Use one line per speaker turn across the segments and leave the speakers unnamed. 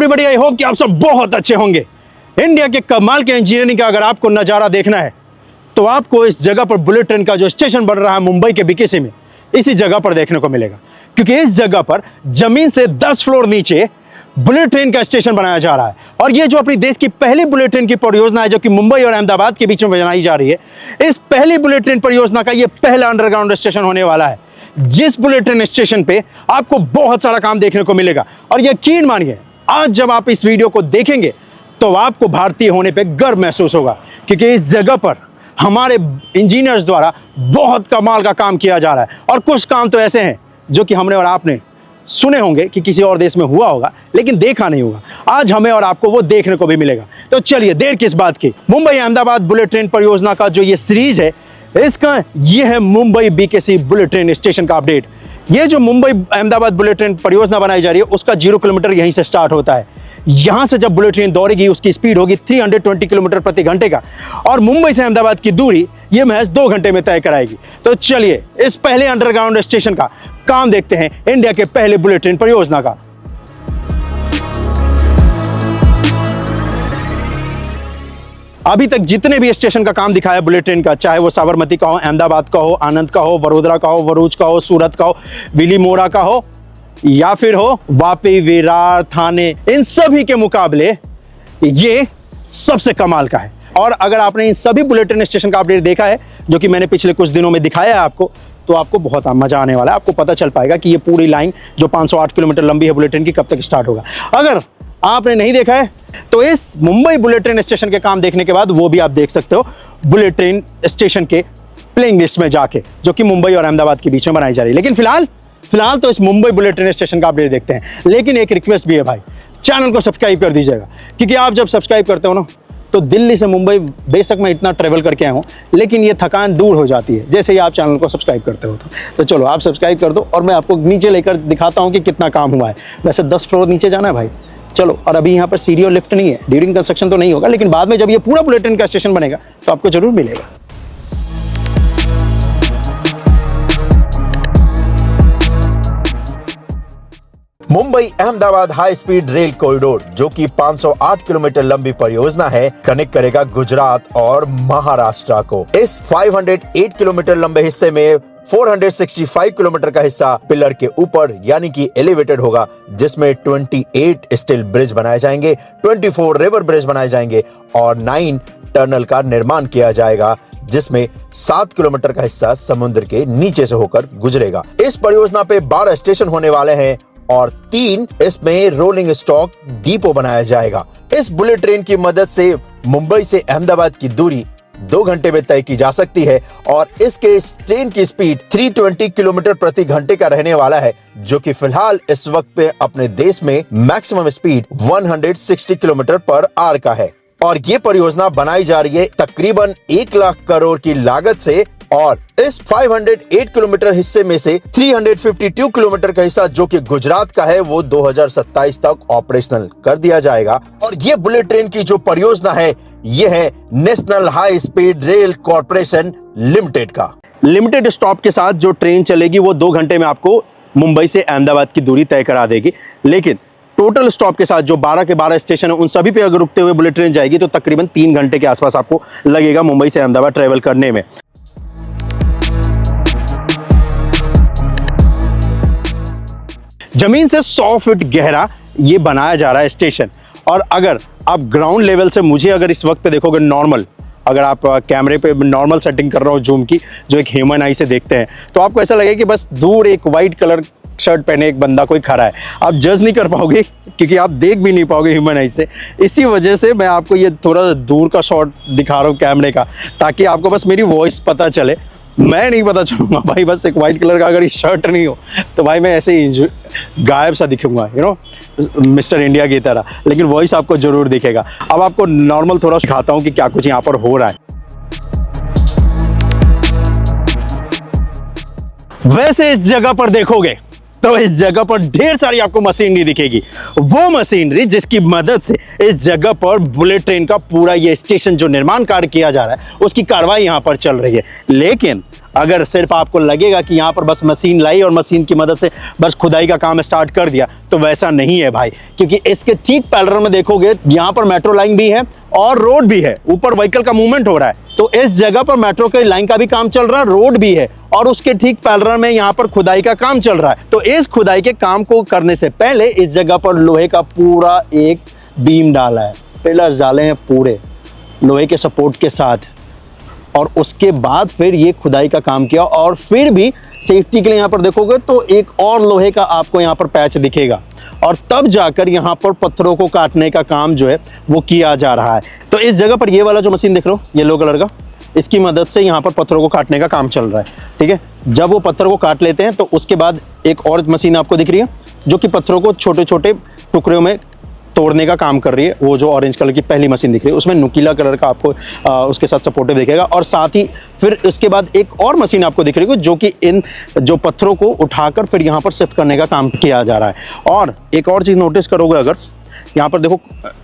Everybody, I hope कि आप सब बहुत अच्छे होंगे। इंडिया के कमाल के इंजीनियरिंग का अगर आपको नज़ारा देखना है तो आपको इस जगह पर बुलेट ट्रेन का जो स्टेशन बन रहा है मुंबई के बीकेसी में, इसी जगह पर देखने को मिलेगा। क्योंकि इस जगह पर जमीन से 10 फ्लोर नीचे बुलेट ट्रेन का स्टेशन बनाया जा रहा है। और ये जो अपनी देश की पहली बुलेट ट्रेन की परियोजना है जो कि मुंबई और अहमदाबाद के बीच में बनाई जा रही है, इस पहली बुलेट ट्रेन परियोजना का ये पहला अंडरग्राउंड स्टेशन होने वाला है, जिस बुलेट ट्रेन स्टेशन पे आपको बहुत सारा काम देखने को मिलेगा। और यकीन मानिए, आज जब आप इस वीडियो को देखेंगे तो आपको भारतीय होने पे गर्व महसूस होगा, क्योंकि इस जगह पर हमारे इंजीनियर्स द्वारा बहुत कमाल का काम किया जा रहा है। और कुछ काम तो ऐसे हैं जो कि हमने और आपने सुने होंगे कि किसी और देश में हुआ होगा, लेकिन देखा नहीं होगा। आज हमें और आपको वो देखने को भी मिलेगा। तो चलिए, देर किस बात की, मुंबई अहमदाबाद बुलेट ट्रेन परियोजना का जो ये सीरीज है, इसका ये है Mumbai BKC bullet train station का अपडेट। ये जो मुंबई अहमदाबाद बुलेट ट्रेन परियोजना बनाई जा रही है, उसका 0 किलोमीटर यहीं से स्टार्ट होता है। यहां से जब बुलेट ट्रेन दौड़ेगी उसकी स्पीड होगी 320 किलोमीटर प्रति घंटे का, और मुंबई से अहमदाबाद की दूरी ये महज 2 घंटे में तय कराएगी। तो चलिए, इस पहले अंडरग्राउंड स्टेशन का काम देखते हैं, इंडिया के पहले बुलेट ट्रेन परियोजना का। अभी तक जितने भी स्टेशन का काम दिखाया बुलेट ट्रेन का, चाहे वो साबरमती का हो, अहमदाबाद का हो, आनंद का हो, वडोदरा का हो, भरूच का हो, सूरत का हो, विलीमोरा का हो, या फिर हो वापी, विरार, थाने, इन सभी के मुकाबले ये सबसे कमाल का है। और अगर आपने इन सभी बुलेट ट्रेन स्टेशन का अपडेट देखा है जो कि मैंने पिछले कुछ दिनों में दिखाया है आपको, तो आपको बहुत मजा आने वाला है। आपको पता चल पाएगा कि ये पूरी लाइन जो 508 किलोमीटर लंबी है बुलेट ट्रेन की, कब तक स्टार्ट होगा। अगर आपने नहीं देखा है तो इस मुंबई बुलेट ट्रेन स्टेशन के काम देखने के बाद वो भी आप देख सकते हो बुलेट ट्रेन स्टेशन के प्लेइंग लिस्ट में जाके, जो कि मुंबई और अहमदाबाद के बीच में बनाई जा रही है। लेकिन फिलहाल तो इस मुंबई बुलेट ट्रेन स्टेशन का अपडेट देखते हैं। लेकिन एक रिक्वेस्ट भी है भाई, चैनल को सब्सक्राइब कर दीजिएगा, क्योंकि आप जब सब्सक्राइब करते हो ना, तो दिल्ली से मुंबई बेशक मैं इतना ट्रेवल करके आया हूँ, लेकिन ये थकान दूर हो जाती है जैसे ही आप चैनल को सब्सक्राइब करते हो। तो चलो, आप सब्सक्राइब कर दो और मैं आपको नीचे लेकर दिखाता हूँ कि कितना काम हुआ है। वैसे 10 फ्लोर नीचे जाना है भाई, चलो। और अभी यहाँ पर सीढ़ी और लिफ्ट नहीं है, ड्यूरिंग कंस्ट्रक्शन तो नहीं होगा, लेकिन बाद में जब ये पूरा बुलेट ट्रेन का स्टेशन बनेगा तो आपको जरूर मिलेगा।
Mumbai Ahmedabad high speed rail corridor, जो कि 508 किलोमीटर लंबी परियोजना है, कनेक्ट करेगा गुजरात और महाराष्ट्र को। इस 508 किलोमीटर लंबे हिस्से में 465 किलोमीटर का हिस्सा पिलर के ऊपर यानी कि एलिवेटेड होगा, जिसमें 28 स्टील ब्रिज बनाए जाएंगे, 24 रिवर ब्रिज बनाए जाएंगे और 9 टनल का निर्माण किया जाएगा, जिसमें 7 किलोमीटर का हिस्सा समुद्र के नीचे से होकर गुजरेगा। इस परियोजना पे 12 स्टेशन होने वाले हैं और 3 इसमें रोलिंग स्टॉक डिपो बनाया जाएगा। इस बुलेट ट्रेन की मदद से मुंबई से अहमदाबाद की दूरी 2 घंटे में तय की जा सकती है और इसके ट्रेन की स्पीड 320 किलोमीटर प्रति घंटे का रहने वाला है, जो कि फिलहाल इस वक्त पे अपने देश में maximum speed 160 kilometre per hour का है। और ये परियोजना बनाई जा रही है तकरीबन 1 लाख करोड़ की लागत से, और इस 508 किलोमीटर हिस्से में से 352 किलोमीटर का हिस्सा जो कि गुजरात का है, वो 2027 तक ऑपरेशनल कर दिया जाएगा। और ये बुलेट ट्रेन की जो परियोजना है, ये है national high speed rail corporation limited का।
लिमिटेड स्टॉप के साथ जो ट्रेन चलेगी वो 2 घंटे में आपको मुंबई से अहमदाबाद की दूरी तय करा देगी। लेकिन टोटल स्टॉप के साथ जो 12 के 12 स्टेशन है, उन सभी पे अगर रुकते हुए बुलेट ट्रेन जाएगी तो तकरीबन 3 घंटे के आसपास आपको लगेगा मुंबई से अहमदाबाद ट्रेवल करने में। जमीन से 100 फीट गहरा ये बनाया जा रहा है स्टेशन। और अगर आप ग्राउंड लेवल से मुझे अगर इस वक्त पे देखोगे नॉर्मल, अगर आप कैमरे पे नॉर्मल सेटिंग कर रहा हो जूम की, जो एक ह्यूमन आई से देखते हैं, तो आपको ऐसा लगेगा कि बस दूर एक वाइट कलर शर्ट पहने एक बंदा कोई खड़ा है। आप जज नहीं कर पाओगे, क्योंकि आप देख भी नहीं पाओगे ह्यूमन आई से। इसी वजह से मैं आपको ये थोड़ा दूर का शॉट दिखा रहा हूँ कैमरे का, ताकि आपको बस मेरी वॉइस पता चले। मैं नहीं पता चलूंगा भाई, बस एक वाइट कलर का अगर ये शर्ट नहीं हो तो भाई मैं ऐसे ही गायब सा दिखूंगा, मिस्टर इंडिया की तरह। लेकिन वॉइस आपको जरूर दिखेगा। अब आपको नॉर्मल थोड़ा सिखाता हूँ कि क्या कुछ यहाँ पर हो रहा है। वैसे इस जगह पर देखोगे तो इस जगह पर ढेर सारी आपको मशीनरी दिखेगी, वो मशीनरी जिसकी मदद से इस जगह पर बुलेट ट्रेन का पूरा ये स्टेशन जो निर्माण कार्य किया जा रहा है, उसकी कार्रवाई यहाँ पर चल रही है। लेकिन अगर सिर्फ आपको लगेगा कि यहाँ पर बस मशीन लाई और मशीन की मदद से बस खुदाई का काम स्टार्ट कर दिया, तो वैसा नहीं है भाई, क्योंकि इसके ठीक पैरेलल में देखोगे यहाँ पर मेट्रो लाइन भी है और रोड भी है, ऊपर व्हीकल का मूवमेंट हो रहा है। तो इस जगह पर मेट्रो के लाइन का भी काम चल रहा है, रोड भी है और उसके ठीक पैरेलल में यहाँ पर खुदाई का काम चल रहा है। तो इस खुदाई के काम को करने से पहले इस जगह पर लोहे का पूरा एक बीम डाला है, पिलर्स डाले हैं पूरे लोहे के सपोर्ट के साथ, और उसके बाद फिर ये खुदाई का काम किया। और फिर भी सेफ्टी के लिए यहाँ पर देखोगे तो एक और लोहे का आपको यहाँ पर पैच दिखेगा, और तब जाकर यहाँ पर पत्थरों को काटने का काम जो है वो किया जा रहा है। तो इस जगह पर ये वाला जो मशीन देख रहे हो येलो कलर का, इसकी मदद से यहाँ पर पत्थरों को काटने का काम चल रहा है, ठीक है। जब वो पत्थर को काट लेते हैं तो उसके बाद एक और मशीन आपको दिख रही है जो कि पत्थरों को छोटे छोटे टुकड़ों में तोड़ने का काम कर रही है। वो जो ऑरेंज कलर की पहली मशीन दिख रही है उसमें नुकीला कलर का आपको उसके साथ सपोर्टिव दिखेगा, और साथ ही फिर उसके बाद एक और मशीन आपको दिख रही है जो कि इन जो पत्थरों को उठाकर फिर यहाँ पर शिफ्ट करने का काम किया जा रहा है। और एक और चीज़ नोटिस करोगे, अगर यहाँ पर देखो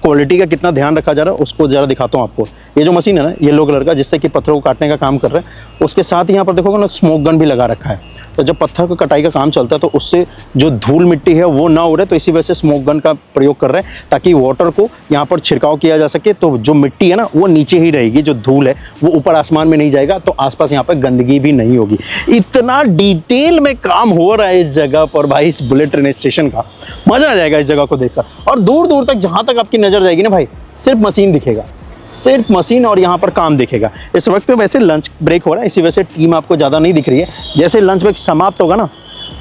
क्वालिटी का कितना ध्यान रखा जा रहा है, उसको ज़रा दिखाता हूँ आपको। ये जो मशीन है ना येलो कलर का, जिससे कि पत्थरों को काटने का काम कर रहा है, उसके साथ ही यहाँ पर देखोगे ना स्मोक गन भी लगा रखा है। तो जब पत्थर को कटाई का काम चलता है तो उससे जो धूल मिट्टी है वो ना उड़े, तो इसी वजह से स्मोक गन का प्रयोग कर रहे हैं ताकि वाटर को यहाँ पर छिड़काव किया जा सके। तो जो मिट्टी है ना वो नीचे ही रहेगी, जो धूल है वो ऊपर आसमान में नहीं जाएगा, तो आसपास यहाँ पर गंदगी भी नहीं होगी। इतना डिटेल में काम हो रहा है इस जगह पर भाई, इस बुलेट ट्रेन स्टेशन का मजा आ जाएगा इस जगह को देखकर। और दूर दूर तक जहाँ तक आपकी नजर जाएगी ना भाई, सिर्फ मशीन दिखेगा, सिर्फ मशीन, और यहाँ पर काम दिखेगा। इस वक्त पे वैसे लंच ब्रेक हो रहा है, इसी वजह से टीम आपको ज़्यादा नहीं दिख रही है। जैसे लंच ब्रेक समाप्त होगा ना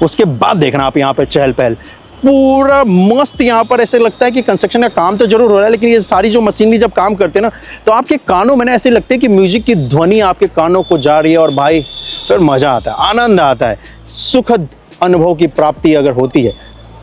उसके बाद देखना आप यहाँ पे चहल पहल पूरा मस्त। यहाँ पर ऐसे लगता है कि कंस्ट्रक्शन का काम तो जरूर हो रहा है, लेकिन ये सारी जो मशीनरी जब काम करते हैं ना तो आपके कानों में ना ऐसे लगता है कि म्यूजिक की ध्वनि आपके कानों को जा रही है, और भाई फिर मज़ा आता है, आनंद आता है, सुखद अनुभव की प्राप्ति अगर होती है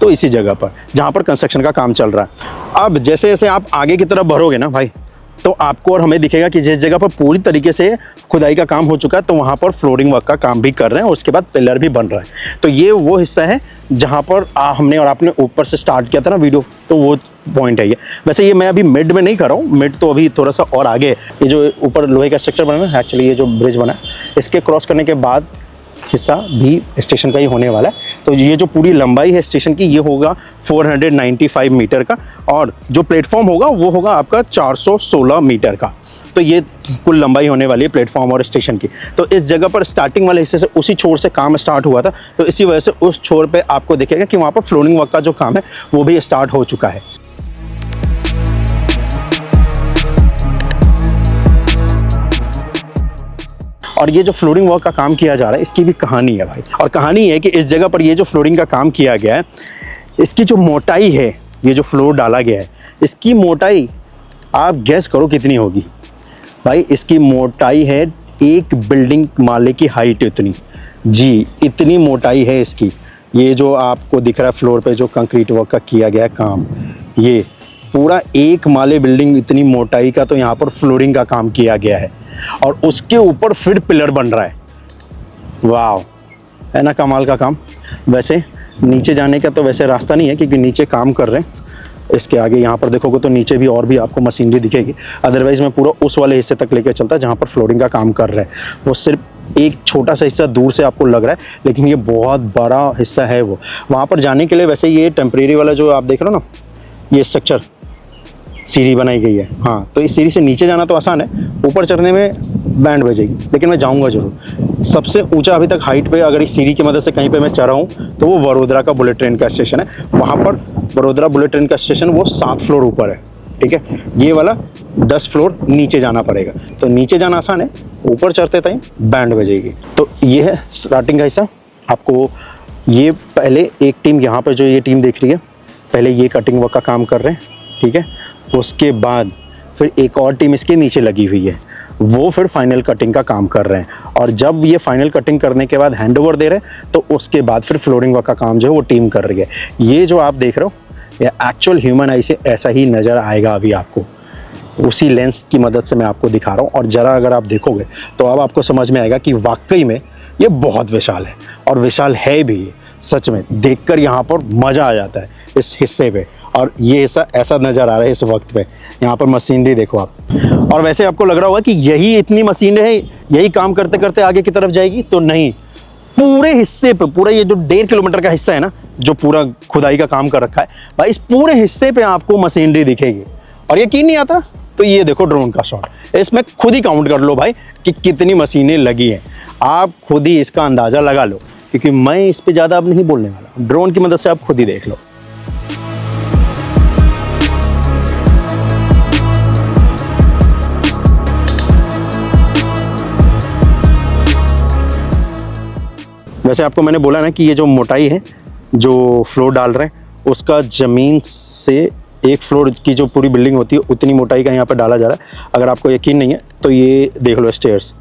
तो इसी जगह पर जहाँ पर कंस्ट्रक्शन का काम चल रहा है। अब जैसे जैसे आप आगे की तरफ बढ़ोगे ना भाई, तो आपको और हमें दिखेगा कि जिस जगह पर पूरी तरीके से खुदाई का काम हो चुका है तो वहाँ पर फ्लोरिंग वर्क का काम भी कर रहे हैं, और उसके बाद पिलर भी बन रहा है। तो ये वो हिस्सा है जहाँ पर हमने और आपने ऊपर से स्टार्ट किया था ना वीडियो, तो वो पॉइंट है ये। वैसे ये मैं अभी मिड में नहीं कर रहा हूँ, मिड तो अभी थोड़ा सा और आगे है। ये जो ऊपर लोहे का स्ट्रक्चर बना है, एक्चुअली ये जो ब्रिज बना है इसके क्रॉस करने के बाद हिस्सा भी स्टेशन का ही होने वाला है। तो ये जो पूरी लंबाई है स्टेशन की ये होगा 495 मीटर का, और जो प्लेटफॉर्म होगा वो होगा आपका 416 मीटर का। तो ये कुल लंबाई होने वाली है प्लेटफॉर्म और स्टेशन की। तो इस जगह पर स्टार्टिंग वाले हिस्से से उसी छोर से काम स्टार्ट हुआ था, तो इसी वजह से उस छोर पे आपको दिखेगा कि वहाँ पर फ्लोरिंग वर्क का जो काम है वो भी स्टार्ट हो चुका है। और ये जो फ्लोरिंग वर्क का काम किया जा रहा है इसकी भी कहानी है भाई, और कहानी है कि इस जगह पर ये जो फ्लोरिंग का काम किया गया है इसकी जो मोटाई है, ये जो फ्लोर डाला गया है इसकी मोटाई आप गैस करो कितनी होगी भाई। इसकी मोटाई है एक बिल्डिंग माले की हाइट इतनी, जी इतनी मोटाई है इसकी। ये जो आपको दिख रहा है फ्लोर पे जो कंक्रीट वर्क का किया गया है काम, ये पूरा एक माले बिल्डिंग इतनी मोटाई का तो यहाँ पर फ्लोरिंग का काम किया गया है, और उसके ऊपर फिर पिलर बन रहा है। वाह, है ना कमाल का काम। वैसे नीचे जाने का तो वैसे रास्ता नहीं है क्योंकि नीचे काम कर रहे हैं। इसके आगे यहाँ पर देखोगे तो नीचे भी और भी आपको मशीनरी दिखेगी, अदरवाइज मैं पूरा उस वाले हिस्से तक लेकर चलता जहाँ पर फ्लोरिंग का काम कर रहे हैं। वो सिर्फ एक छोटा सा हिस्सा दूर से आपको लग रहा है, लेकिन ये बहुत बड़ा हिस्सा है वो। वहाँ पर जाने के लिए वैसे ये टेम्परेरी वाला जो आप देख रहे हो ना ये स्ट्रक्चर सीढ़ी बनाई गई है, हाँ तो इस सीढ़ी से नीचे जाना तो आसान है, ऊपर चढ़ने में बैंड बजेगी, लेकिन मैं जाऊंगा जरूर। सबसे ऊंचा अभी तक हाइट पे अगर इस सीढ़ी की मदद से कहीं पे मैं चढ़ा हूँ तो वो वडोदरा का बुलेट ट्रेन का स्टेशन है। वहाँ पर वडोदरा बुलेट ट्रेन का स्टेशन वो 7 फ्लोर ऊपर है, ठीक है। ये वाला 10 फ्लोर नीचे जाना पड़ेगा, तो नीचे जाना आसान है, ऊपर चढ़ते टाइम बैंड बजेगी। तो ये है स्टार्टिंग का हिस्सा। आपको ये पहले एक टीम यहाँ पर जो ये टीम देख रही है पहले ये कटिंग वर्क का काम कर रहे हैं, ठीक है। उसके बाद फिर एक और टीम इसके नीचे लगी हुई है, वो फिर फाइनल कटिंग का काम कर रहे हैं। और जब ये फाइनल कटिंग करने के बाद हैंडओवर दे रहे हैं तो उसके बाद फिर फ्लोरिंग वर्क का काम जो है वो टीम कर रही है। ये जो आप देख रहे हो ये एक्चुअल ह्यूमन आई से ऐसा ही नज़र आएगा अभी आपको, उसी लेंस की मदद से मैं आपको दिखा रहा हूँ। और ज़रा अगर आप देखोगे तो अब आपको समझ में आएगा कि वाकई में ये बहुत विशाल है, और विशाल है भी ये, सच में देखकर यहाँ पर मज़ा आ जाता है इस हिस्से पे। और ये हिस्सा ऐसा नज़र आ रहा है इस वक्त पे यहाँ पर मशीनरी देखो आप। और वैसे आपको लग रहा होगा कि यही इतनी मशीनें हैं, यही काम करते करते आगे की तरफ जाएगी, तो नहीं। पूरे हिस्से पे, पूरा ये जो 1.5 किलोमीटर का हिस्सा है ना, जो पूरा खुदाई का काम कर रखा है भाई, इस पूरे हिस्से पे आपको मशीनरी दिखेगी। और यकीन नहीं आता तो ये देखो ड्रोन का शॉट, इसमें खुद ही काउंट कर लो भाई कि कितनी मशीनें लगी हैं। आप खुद ही इसका अंदाज़ा लगा लो, क्योंकि मैं इस पे ज़्यादा अब नहीं बोलने वाला। ड्रोन की मदद से आप खुद ही देख लो। वैसे आपको मैंने बोला ना कि ये जो मोटाई है, जो फ्लोर डाल रहे हैं, उसका ज़मीन से एक फ्लोर की जो पूरी बिल्डिंग होती है उतनी मोटाई का यहाँ पर डाला जा रहा है। अगर आपको यकीन नहीं है तो ये देख लो स्टेयर्स,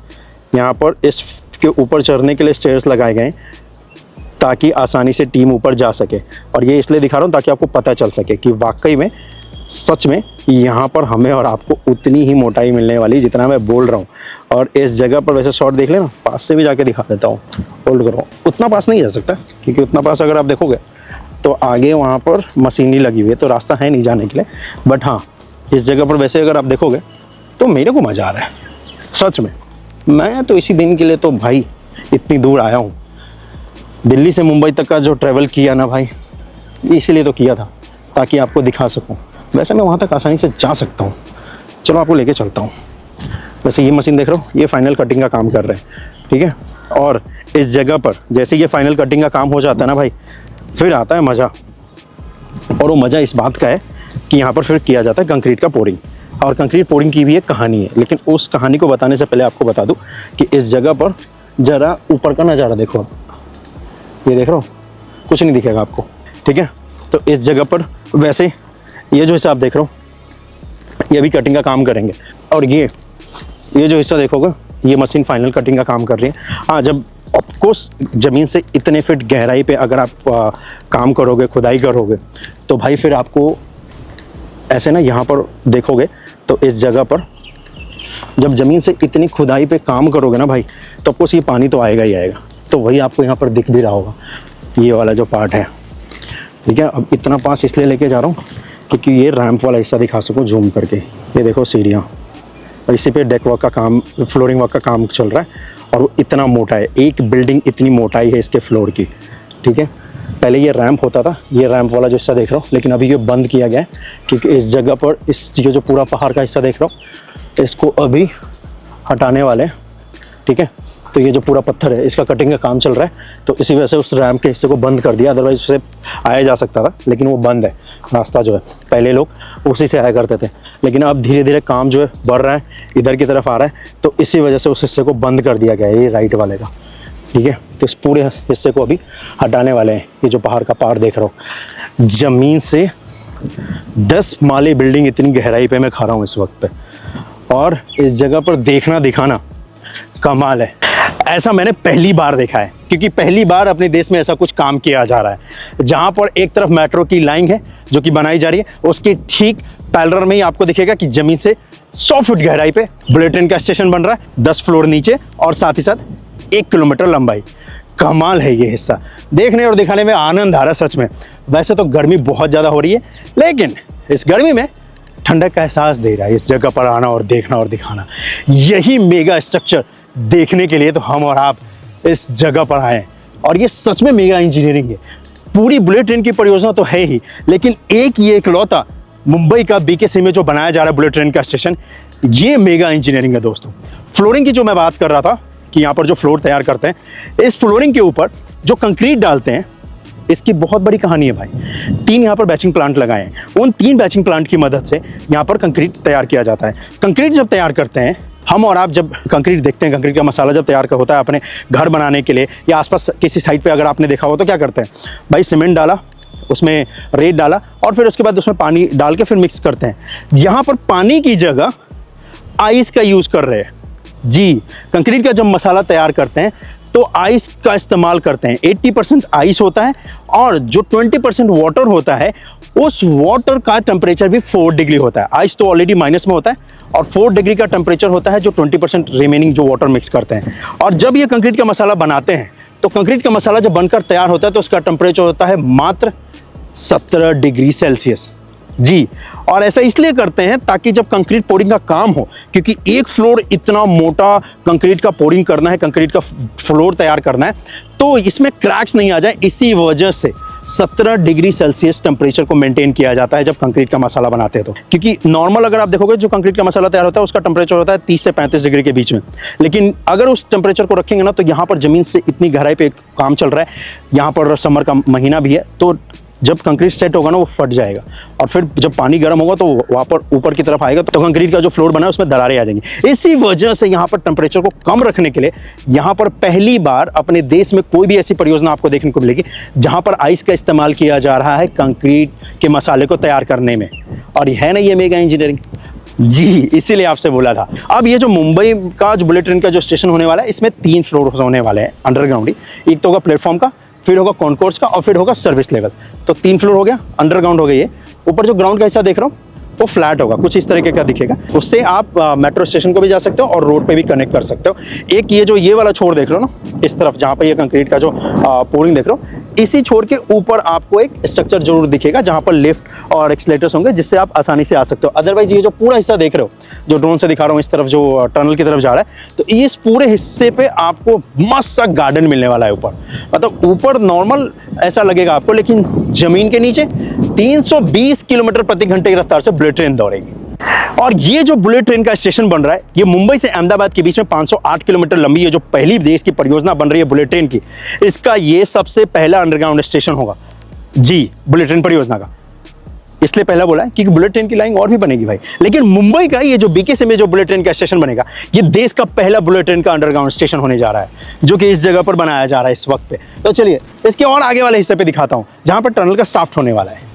यहाँ पर इसके ऊपर चढ़ने के लिए स्टेयर्स लगाए गए हैं ताकि आसानी से टीम ऊपर जा सके। और ये इसलिए दिखा रहा हूँ ताकि आपको पता चल सके कि वाकई में, सच में यहाँ पर हमें और आपको उतनी ही मोटाई मिलने वाली जितना मैं बोल रहा हूँ। और इस जगह पर वैसे शॉट देख लेना, पास से भी जाके दिखा देता हूँ, होल्ड करो। उतना पास नहीं जा सकता क्योंकि उतना पास अगर आप देखोगे तो आगे वहाँ पर मशीनरी लगी हुई है, तो रास्ता है नहीं जाने के लिए। बट हाँ, इस जगह पर वैसे अगर आप देखोगे तो मेरे को मज़ा आ रहा है सच में। मैं तो इसी दिन के लिए तो भाई इतनी दूर आया हूँ। दिल्ली से मुंबई तक का जो ट्रैवल किया ना भाई, इसीलिए तो किया था ताकि आपको दिखा सकूँ। वैसे मैं वहाँ तक आसानी से जा सकता हूँ, चलो आपको लेके चलता हूँ। वैसे ये मशीन देख रहे हो, ये फाइनल कटिंग का काम कर रहे हैं, ठीक है। और इस जगह पर जैसे ये फाइनल कटिंग का काम हो जाता है ना भाई, फिर आता है मज़ा। और वो मज़ा इस बात का है कि यहाँ पर फिर किया जाता है कंक्रीट का पोरिंग। और कंक्रीट पोरिंग की भी एक कहानी है, लेकिन उस कहानी को बताने से पहले आपको बता दूँ कि इस जगह पर ज़रा ऊपर का नज़ारा देखो आप। ये देख रहे हो, कुछ नहीं दिखेगा आपको, ठीक है। तो इस जगह पर वैसे ये जो हिस्सा आप देख रहे हो, ये भी कटिंग का काम करेंगे। और ये जो हिस्सा देखोगे, ये मशीन फाइनल कटिंग का काम कर रही है। हाँ, जब ऑफकोर्स ज़मीन से इतने फीट गहराई पे अगर आप काम करोगे, खुदाई करोगे, तो भाई फिर आपको ऐसे ना यहाँ पर देखोगे तो इस जगह पर जब ज़मीन से इतनी खुदाई पे काम करोगे ना भाई, तो ऑफकोर्स ये पानी तो आएगा ही आएगा। तो वही आपको यहाँ पर दिख भी रहा होगा, ये वाला जो पार्ट है, ठीक है। अब इतना पास इसलिए लेके जा रहा हूँ क्योंकि ये रैंप वाला हिस्सा दिखा सकूँ जूम करके। ये देखो सीढ़ियाँ, और इसी पे डेक वर्क का काम, फ्लोरिंग वर्क का काम चल रहा है। और वो इतना मोटा है, एक बिल्डिंग इतनी मोटाई है इसके फ्लोर की, ठीक है। पहले ये रैंप होता था, ये रैंप वाला जो हिस्सा देख रहा हूँ, लेकिन अभी ये बंद किया गया है क्योंकि इस जगह पर इस जो पूरा पहाड़ का हिस्सा देख रहा हूँ, इसको अभी हटाने वाले हैं, ठीक है। तो ये जो पूरा पत्थर है, इसका कटिंग का काम चल रहा है, तो इसी वजह से उस रैंप के हिस्से को बंद कर दिया। अदरवाइज उससे आया जा सकता था, लेकिन वो बंद है रास्ता जो है। पहले लोग उसी से आया करते थे, लेकिन अब धीरे धीरे काम जो है बढ़ रहा है, इधर की तरफ आ रहा है, तो इसी वजह से उस हिस्से को बंद कर दिया गया है, ये राइट वाले का, ठीक है। तो इस पूरे हिस्से को अभी हटाने वाले हैं। ये जो पहाड़ का पार देख रहा हूँ, ज़मीन से 10 माले बिल्डिंग इतनी गहराई पे मैं खा रहा हूँ इस वक्त पे। और इस जगह पर देखना दिखाना कमाल है। ऐसा मैंने पहली बार देखा है, क्योंकि पहली बार अपने देश में ऐसा कुछ काम किया जा रहा है, जहाँ पर एक तरफ मेट्रो की लाइन है जो कि बनाई जा रही है, उसकी ठीक पैरेलल में ही आपको दिखेगा कि ज़मीन से 100 फुट गहराई पे बुलेट ट्रेन का स्टेशन बन रहा है, 10 फ्लोर नीचे, और साथ ही साथ 1 किलोमीटर लंबाई। कमाल है ये हिस्सा, देखने और दिखाने में आनंद आ रहा है सच में। वैसे तो गर्मी बहुत ज़्यादा हो रही है, लेकिन इस गर्मी में ठंडक का एहसास दे रहा है इस जगह पर आना और देखना और दिखाना। यही मेगा स्ट्रक्चर देखने के लिए तो हम और आप इस जगह पर आए हैं। और ये सच में मेगा इंजीनियरिंग है। पूरी बुलेट ट्रेन की परियोजना तो है ही, लेकिन ये इकलौता मुंबई का बीकेसी में जो बनाया जा रहा है बुलेट ट्रेन का स्टेशन, ये मेगा इंजीनियरिंग है दोस्तों। फ्लोरिंग की जो मैं बात कर रहा था कि यहाँ पर जो फ्लोर तैयार करते हैं, इस फ्लोरिंग के ऊपर जो कंक्रीट डालते हैं, इसकी बहुत बड़ी कहानी है भाई। 3 यहाँ पर बैचिंग प्लांट लगाए हैं, उन 3 बैचिंग प्लांट की मदद से यहाँ पर कंक्रीट तैयार किया जाता है। कंक्रीट जब तैयार करते हैं, हम और आप जब कंक्रीट देखते हैं, कंक्रीट का मसाला जब तैयार होता है अपने घर बनाने के लिए या आसपास किसी साइट पे अगर आपने देखा हो तो क्या करते हैं भाई, सीमेंट डाला, उसमें रेत डाला और फिर उसके बाद उसमें पानी डाल के फिर मिक्स करते हैं। यहाँ पर पानी की जगह आइस का यूज़ कर रहे हैं जी। कंक्रीट का जब मसाला तैयार करते हैं तो आइस का इस्तेमाल करते हैं। 80% आइस होता है और जो 20% वाटर होता है, उस वाटर का टेम्परेचर भी 4 डिग्री होता है। आइस तो ऑलरेडी माइनस में होता है और 4 डिग्री का टेम्परेचर होता है जो 20% रिमेनिंग जो वाटर मिक्स करते हैं। और जब ये कंक्रीट का मसाला बनाते हैं तो कंक्रीट का मसाला जब बनकर तैयार होता है तो उसका टेम्परेचर होता है मात्र 17 डिग्री सेल्सियस जी। और ऐसा इसलिए करते हैं ताकि जब कंक्रीट पोरिंग का काम हो, क्योंकि एक फ्लोर इतना मोटा कंक्रीट का पोरिंग करना है, कंक्रीट का फ्लोर तैयार करना है, तो इसमें क्रैक्स नहीं आ जाए, इसी वजह से 17 डिग्री सेल्सियस टेम्परेचर को मेंटेन किया जाता है जब कंक्रीट का मसाला बनाते हैं। तो क्योंकि नॉर्मल अगर आप देखोगे जो कंक्रीट का मसाला तैयार होता है उसका टेम्परेचर होता है 30 से 35 डिग्री के बीच में, लेकिन अगर उस टेम्परेचर को रखेंगे ना तो यहाँ पर जमीन से इतनी गहराई पे काम चल रहा है, यहाँ पर समर का महीना भी है, तो जब कंक्रीट सेट होगा ना वो फट जाएगा, और फिर जब पानी गर्म होगा तो वहाँ पर ऊपर की तरफ आएगा तो कंक्रीट का जो फ्लोर बना है उसमें दरारें आ जाएंगी। इसी वजह से यहाँ पर टेम्परेचर को कम रखने के लिए यहाँ पर पहली बार अपने देश में कोई भी ऐसी परियोजना आपको देखने को मिलेगी जहाँ पर आइस का इस्तेमाल किया जा रहा है कंक्रीट के मसाले को तैयार करने में। और ये है ना ये मेगा इंजीनियरिंग जी, इसीलिए आपसे बोला था। अब ये जो मुंबई का जो बुलेट ट्रेन का जो स्टेशन होने वाला है इसमें 3 फ्लोर होने वाले हैं अंडरग्राउंड ही। एक तो होगा प्लेटफॉर्म का, फिर होगा कॉन्कोर्स का और फिर होगा सर्विस लेवल। तो 3 फ्लोर हो गया, अंडरग्राउंड हो गया। ये ऊपर जो ग्राउंड का हिस्सा देख रहा हूँ वो फ्लैट होगा, कुछ इस तरीके का दिखेगा। उससे आप मेट्रो स्टेशन को भी जा सकते हो और रोड पे भी कनेक्ट कर सकते हो। एक ये वाला छोर देख रहे हो ना इस तरफ, जहाँ पे ये कंक्रीट का जो पोरिंग देख रहे हो, इसी छोर के ऊपर आपको एक स्ट्रक्चर जरूर दिखेगा जहाँ पर लिफ्ट और एक्सलेटर्स होंगे जिससे आप आसानी से आ सकते हो। अदरवाइज ये जो पूरा हिस्सा देख रहे हो जो ड्रोन से दिखा रहा हूँ इस तरफ जो टनल की तरफ जा रहा है, तो इस पूरे हिस्से पे आपको मस्त सा गार्डन मिलने वाला है ऊपर। मतलब ऊपर नॉर्मल ऐसा लगेगा आपको, लेकिन जमीन के नीचे 320 किलोमीटर प्रति घंटे की रफ्तार से बुलेट ट्रेन दौड़ेगी। और ये जो बुलेट ट्रेन का स्टेशन बन रहा है ये मुंबई से अहमदाबाद के बीच में 508 किलोमीटर लंबी ये जो पहली देश की परियोजना बन रही है बुलेट ट्रेन की, इसका ये सबसे पहला अंडरग्राउंड स्टेशन होगा जी बुलेट ट्रेन परियोजना का। इसलिए पहला बोला है क्योंकि बुलेट ट्रेन की लाइन और भी बनेगी भाई, लेकिन मुंबई का ये जो बीकेसी में जो बुलेट ट्रेन का स्टेशन बनेगा ये देश का पहला बुलेट ट्रेन का अंडरग्राउंड स्टेशन होने जा रहा है, जो कि इस जगह पर बनाया जा रहा है इस वक्त पे। तो चलिए इसके और आगे वाले हिस्से पे दिखाता हूं जहां पर टनल का शाफ्ट होने वाला है।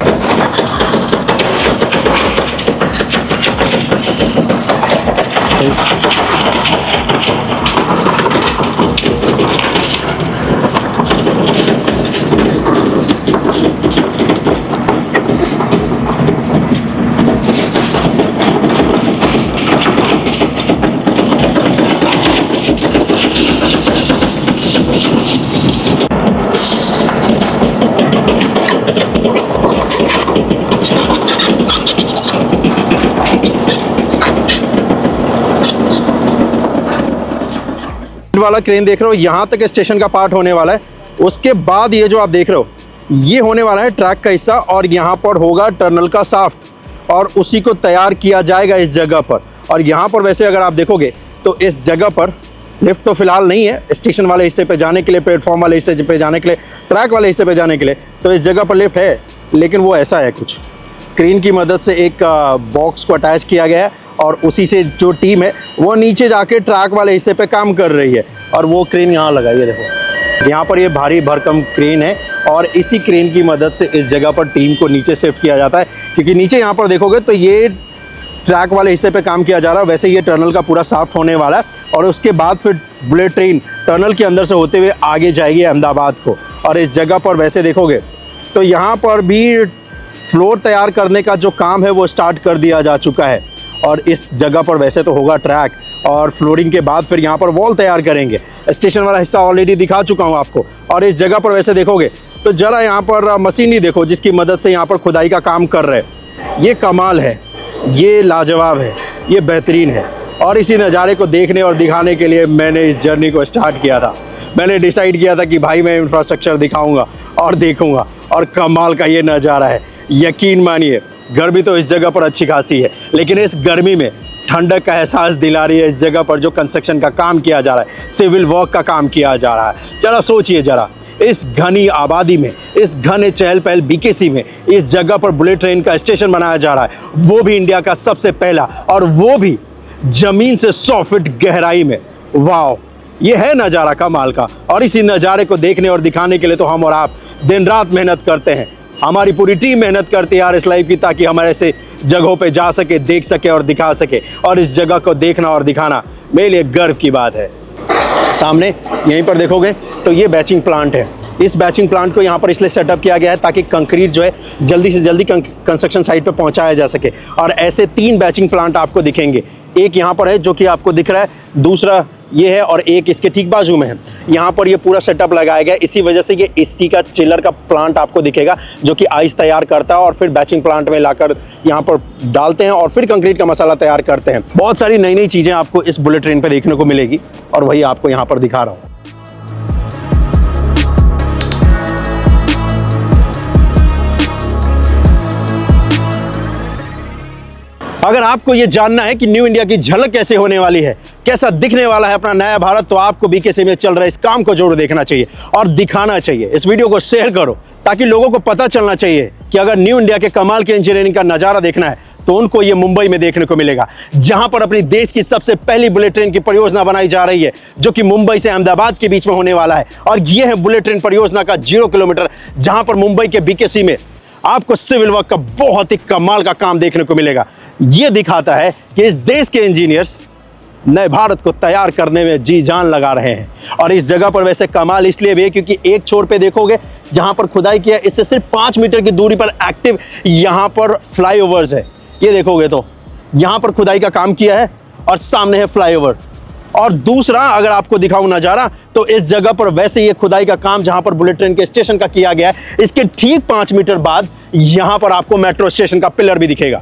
वाला क्रेन देख रहे हो यहां तक स्टेशन का पार्ट होने वाला है। उसके बाद ये जो आप देख रहे हो ये होने वाला है ट्रैक का हिस्सा, और यहां पर होगा टनल का शाफ्ट और उसी को तैयार किया जाएगा इस जगह पर। और यहां पर वैसे अगर आप देखोगे तो इस जगह पर लिफ्ट तो फिलहाल नहीं है, स्टेशन वाले हिस्से पे जाने के लिए, प्लेटफॉर्म वाले हिस्से पे जाने के लिए, ट्रैक वाले हिस्से पे जाने के लिए तो इस जगह पर लिफ्ट है, लेकिन वो ऐसा है कुछ क्रेन की मदद से एक बॉक्स को अटैच किया गया है और उसी से जो टीम है वो नीचे जाके ट्रैक वाले हिस्से पे काम कर रही है। और वो क्रेन यहाँ लगाई है, देखो यहाँ पर ये भारी भरकम क्रेन है और इसी क्रेन की मदद से इस जगह पर टीम को नीचे शिफ्ट किया जाता है, क्योंकि नीचे यहाँ पर देखोगे तो ये ट्रैक वाले हिस्से पे काम किया जा रहा है। वैसे ये टनल का पूरा शाफ्ट होने वाला है और उसके बाद फिर बुलेट ट्रेन टनल के अंदर से होते हुए आगे जाएगी अहमदाबाद को। और इस जगह पर वैसे देखोगे तो यहाँ पर भी फ्लोर तैयार करने का जो काम है वो स्टार्ट कर दिया जा चुका है। और इस जगह पर वैसे तो होगा ट्रैक और फ्लोरिंग के बाद फिर यहाँ पर वॉल तैयार करेंगे। स्टेशन वाला हिस्सा ऑलरेडी दिखा चुका हूँ आपको। और इस जगह पर वैसे देखोगे तो जरा यहाँ पर मशीनरी देखो जिसकी मदद से यहाँ पर खुदाई का काम कर रहे हैं। ये कमाल है, ये लाजवाब है, ये बेहतरीन है। और इसी नज़ारे को देखने और दिखाने के लिए मैंने इस जर्नी को स्टार्ट किया था। मैंने डिसाइड किया था कि भाई मैं इंफ्रास्ट्रक्चर दिखाऊंगा और देखूंगा, और कमाल का ये नज़ारा है। यकीन मानिए गर्मी तो इस जगह पर अच्छी खासी है, लेकिन इस गर्मी में ठंडक का एहसास दिला रही है इस जगह पर जो कंस्ट्रक्शन का काम किया जा रहा है, सिविल वर्क का काम किया जा रहा है। जरा सोचिए जरा, इस घनी आबादी में, इस घने चहल पहल बीकेसी में इस जगह पर बुलेट ट्रेन का स्टेशन बनाया जा रहा है, वो भी इंडिया का सबसे पहला, और वो भी जमीन से 100 फीट गहराई में। वाह, ये है नज़ारा कमाल का। और इसी नज़ारे को देखने और दिखाने के लिए तो हम और आप दिन रात मेहनत करते हैं। हमारी पूरी टीम मेहनत करती है RS लाइव की, ताकि हम ऐसे जगहों पे जा सके, देख सके और दिखा सके। और इस जगह को देखना और दिखाना मेरे लिए गर्व की बात है। सामने यहीं पर देखोगे तो ये बैचिंग प्लांट है। इस बैचिंग प्लांट को यहाँ पर इसलिए सेटअप किया गया है ताकि कंक्रीट जो है जल्दी से जल्दी कंस्ट्रक्शन साइट पे पहुँचाया जा सके। और ऐसे 3 बैचिंग प्लांट आपको दिखेंगे। एक यहाँ पर है जो कि आपको दिख रहा है, दूसरा ये है और एक इसके ठीक बाजू में है। यहाँ पर ये पूरा सेटअप लगाया गया है, इसी वजह से ये एसी का चिलर का प्लांट आपको दिखेगा जो कि आइस तैयार करता है और फिर बैचिंग प्लांट में लाकर यहाँ पर डालते हैं और फिर कंक्रीट का मसाला तैयार करते हैं। बहुत सारी नई नई चीज़ें आपको इस बुलेट ट्रेन पर देखने को मिलेगी और वही आपको यहाँ पर दिखा रहा हूँ। अगर आपको यह जानना है कि न्यू इंडिया की झलक कैसे होने वाली है, कैसा दिखने वाला है अपना नया भारत, तो आपको बीकेसी में चल रहे इस काम को जरूर देखना चाहिए और दिखाना चाहिए। इस वीडियो को शेयर करो ताकि लोगों को पता चलना चाहिए कि अगर न्यू इंडिया के कमाल के इंजीनियरिंग का नजारा देखना है तो उनको ये मुंबई में देखने को मिलेगा, जहां पर अपनी देश की सबसे पहली बुलेट ट्रेन की परियोजना बनाई जा रही है जो कि मुंबई से अहमदाबाद के बीच में होने वाला है। और ये है बुलेट ट्रेन परियोजना का 0 किलोमीटर, जहां पर मुंबई के बीकेसी में आपको सिविल वर्क का बहुत ही कमाल का काम देखने को मिलेगा। ये दिखाता है कि इस देश के इंजीनियर्स नए भारत को तैयार करने में जी जान लगा रहे हैं। और इस जगह पर वैसे कमाल इसलिए भी है क्योंकि एक छोर पे देखोगे जहां पर खुदाई किया, इससे सिर्फ 5 मीटर की दूरी पर एक्टिव यहां पर फ्लाईओवर्स है। ये देखोगे तो यहां पर खुदाई का काम किया है और सामने है फ्लाईओवर। और दूसरा अगर आपको दिखाऊं नजारा, तो इस जगह पर वैसे ये खुदाई का काम जहां पर बुलेट ट्रेन के स्टेशन का किया गया है, इसके ठीक 5 मीटर बाद यहां पर आपको मेट्रो स्टेशन का पिलर भी दिखेगा।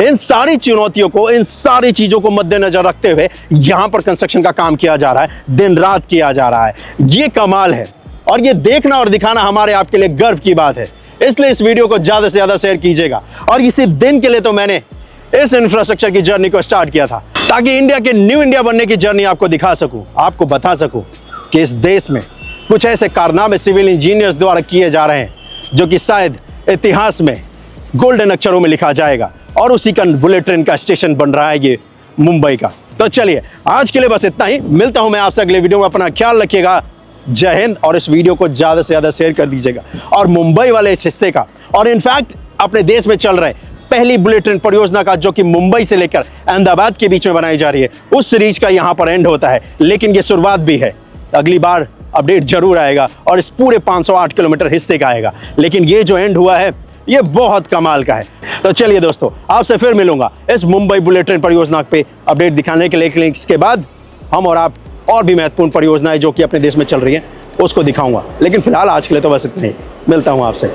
इन सारी चुनौतियों को, इन सारी चीजों को मद्देनजर रखते हुए यहां पर कंस्ट्रक्शन का काम किया जा रहा है, दिन रात किया जा रहा है। ये कमाल है और ये देखना और दिखाना हमारे आपके लिए गर्व की बात है। इसलिए इस वीडियो को ज्यादा से ज्यादा शेयर कीजिएगा। और इसी दिन के लिए तो मैंने इस इंफ्रास्ट्रक्चर की जर्नी को स्टार्ट किया था, ताकि इंडिया के न्यू इंडिया बनने की जर्नी आपको दिखा सकूं, आपको बता सकूं कि इस देश में कुछ ऐसे कारनामे सिविल इंजीनियर्स द्वारा किए जा रहे हैं जो कि शायद इतिहास में गोल्डन अक्षरों में लिखा जाएगा। और उसी का बुलेट ट्रेन का स्टेशन बन रहा है ये मुंबई का। तो चलिए आज के लिए बस इतना ही, मिलता हूं मैं आपसे अगले वीडियो में। अपना ख्याल रखिएगा, जय हिंद। और इस वीडियो को ज्यादा से ज्यादा शेयर कर दीजिएगा और मुंबई वाले इस हिस्से का और इनफैक्ट अपने देश में चल रहे पहली बुलेट ट्रेन परियोजना का जो कि मुंबई से लेकर अहमदाबाद के बीच में बनाई जा रही है, उस सीरीज का यहां पर एंड होता है। लेकिन ये शुरुआत भी है, अगली बार अपडेट जरूर आएगा और इस पूरे 508 किलोमीटर हिस्से का आएगा। लेकिन ये जो एंड हुआ है ये बहुत कमाल का है। तो चलिए दोस्तों, आपसे फिर मिलूंगा इस मुंबई बुलेट ट्रेन परियोजना पे अपडेट दिखाने के लिए। इसके बाद हम और आप और भी महत्वपूर्ण परियोजनाएं जो कि अपने देश में चल रही हैं उसको दिखाऊंगा। लेकिन फिलहाल आज के लिए तो बस इतना ही, मिलता हूं आपसे।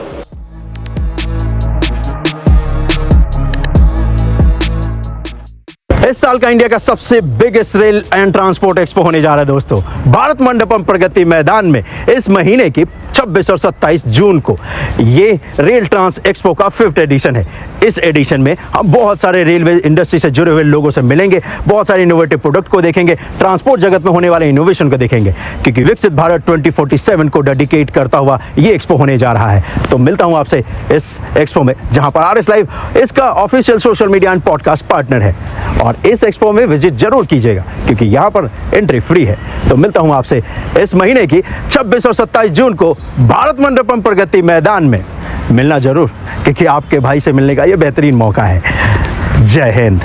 इस साल का इंडिया का सबसे biggest rail and transport expo होने जा रहा है दोस्तों, भारत मंडपम प्रगति मैदान में इस महीने की 26 और 27 जून को। ये रेल ट्रांस एक्सपो का 5th एडिशन है। इस एडिशन में हम बहुत सारे रेलवे इंडस्ट्री से जुड़े हुए लोगों से मिलेंगे, बहुत सारे इनोवेटिव प्रोडक्ट को देखेंगे, ट्रांसपोर्ट जगत में होने वाले इनोवेशन को देखेंगे, क्योंकि विकसित भारत 2047 को डेडिकेट करता हुआ ये एक्सपो होने जा रहा है। तो मिलता हूं आपसे इस एक्सपो में, जहां पर RS लाइव इसका official social media and podcast partner है। और इस एक्सपो में विजिट जरूर कीजिएगा क्योंकि यहाँ पर एंट्री फ्री है। तो मिलता हूँ आपसे इस महीने की 26 और 27 जून को भारत मंडपम प्रगति मैदान में। मिलना जरूर, क्योंकि आपके भाई से मिलने का ये बेहतरीन मौका है। जय हिंद।